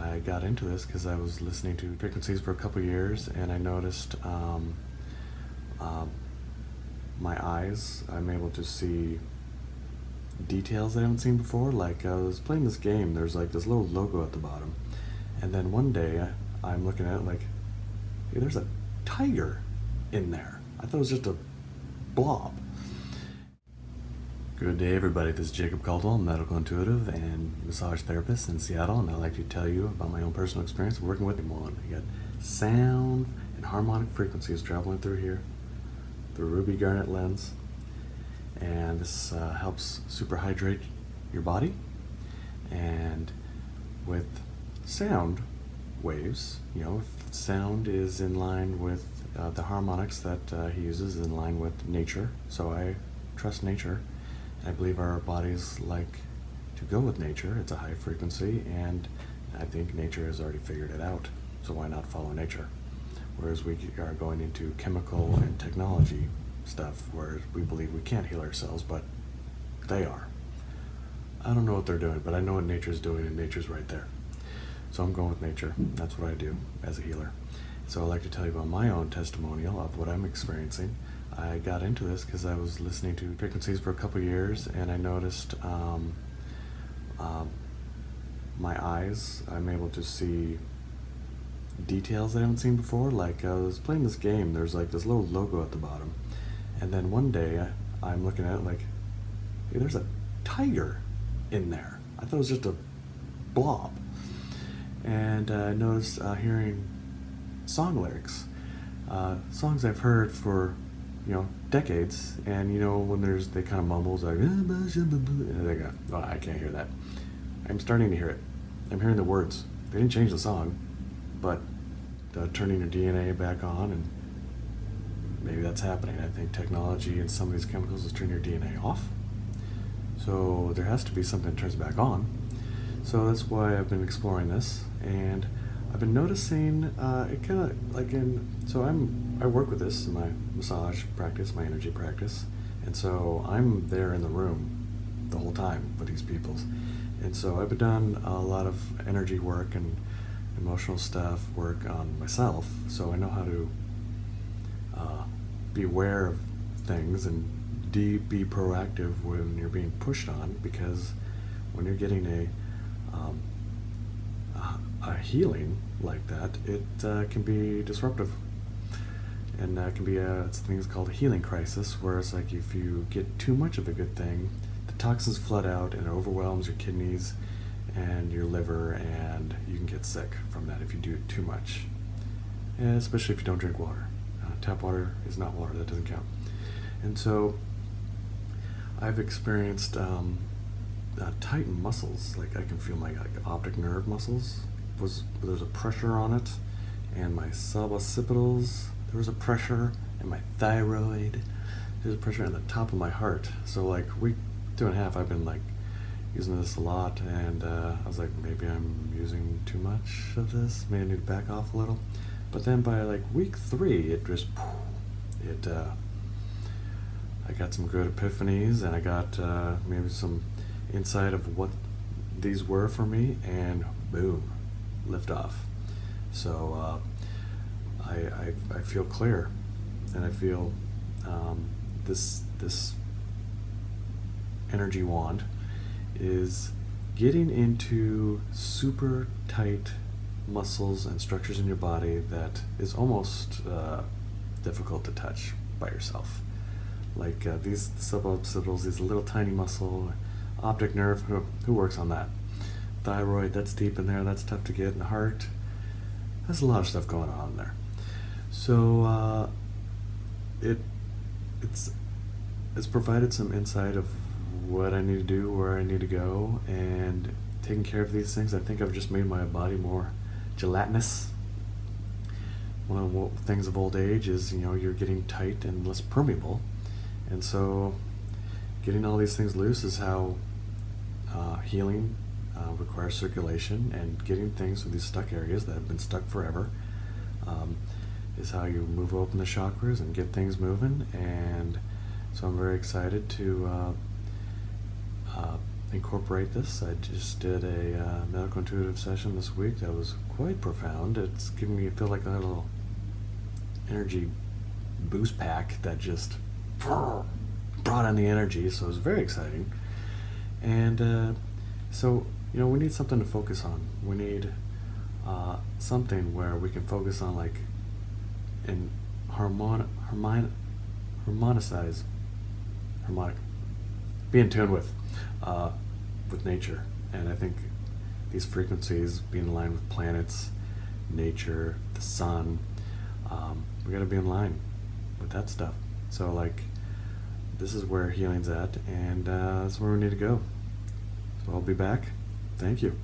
I got into this because I was listening to frequencies for a couple years, and I noticed my eyes, I'm able to see details I haven't seen before. Like I was playing this game, there's like this little logo at the bottom, and then one day I'm looking at it like, hey, there's a tiger in there. I thought it was just a blob. Good day, everybody. This is Jacob Colville, medical intuitive and massage therapist in Seattle, and I'd like to tell you about my own personal experience working with one. You got sound and harmonic frequencies traveling through here, the ruby garnet lens, and this helps superhydrate your body. And with sound waves, if sound is in line with the harmonics that he uses, in line with nature, so I trust nature. I believe our bodies like to go with nature. It's a high frequency, and I think nature has already figured it out, so why not follow nature? Whereas we are going into chemical and technology stuff where we believe we can't heal ourselves, but they are. I don't know what they're doing, but I know what nature's doing, and nature's right there. So I'm going with nature. That's what I do as a healer. So I'd like to tell you about my own testimonial of what I'm experiencing. I got into this because I was listening to frequencies for a couple years, and I noticed my eyes, I'm able to see details I haven't seen before. Like I was playing this game, there's like this little logo at the bottom, and then one day I'm looking at it like, hey, there's a tiger in there. I thought it was just a blob. And I noticed hearing song lyrics, songs I've heard for decades, and when they kind of mumble, like, and they go, oh, I can't hear that. I'm starting to hear it. I'm hearing the words. They didn't change the song, but turning your DNA back on, and maybe that's happening. I think technology and some of these chemicals is turning your DNA off. So there has to be something that turns back on. So that's why I've been exploring this, and I've been noticing it kind of like I work with this in my massage practice, my energy practice, and so I'm there in the room the whole time with these people. And so I've done a lot of energy work and emotional stuff work on myself, so I know how to be aware of things and be proactive when you're being pushed on, because when you're getting a healing like that, it can be disruptive, and can be it's things called a healing crisis, where it's like if you get too much of a good thing, the toxins flood out and it overwhelms your kidneys and your liver, and you can get sick from that if you do it too much, and especially if you don't drink water. Tap water is not water, that doesn't count. And so I've experienced tighten muscles, like I can feel my optic nerve muscles, there's a pressure on it, and my suboccipitals, there was a pressure, and my thyroid, there's a pressure on the top of my heart. So like week 2.5 I've been like using this a lot, and I was like, maybe I'm using too much of this, maybe I need to back off a little. But then by like week 3 it just I got some good epiphanies, and I got maybe some insight of what these were for me, and boom, lift off. So I feel clear, and I feel this energy wand is getting into super tight muscles and structures in your body that is almost difficult to touch by yourself. Like these suboccipitals, these little tiny muscle, optic nerve, who works on that? Thyroid, that's deep in there, that's tough to get. In the heart, there's a lot of stuff going on there. So it's provided some insight of what I need to do, where I need to go, and taking care of these things. I think I've just made my body more gelatinous. One of the things of old age is you're getting tight and less permeable, and so getting all these things loose is how healing requires circulation, and getting things through these stuck areas that have been stuck forever is how you move open the chakras and get things moving. And so I'm very excited to incorporate this. I just did a medical intuitive session this week that was quite profound. It's giving me feel like a little energy boost pack that just brought on the energy, so it was very exciting. And so, we need something to focus on. We need something where we can focus on, like, and be in tune with nature. And I think these frequencies, being aligned with planets, nature, the sun, we got to be in line with that stuff. So, like, this is where healing's at, and that's where we need to go. So I'll be back. Thank you.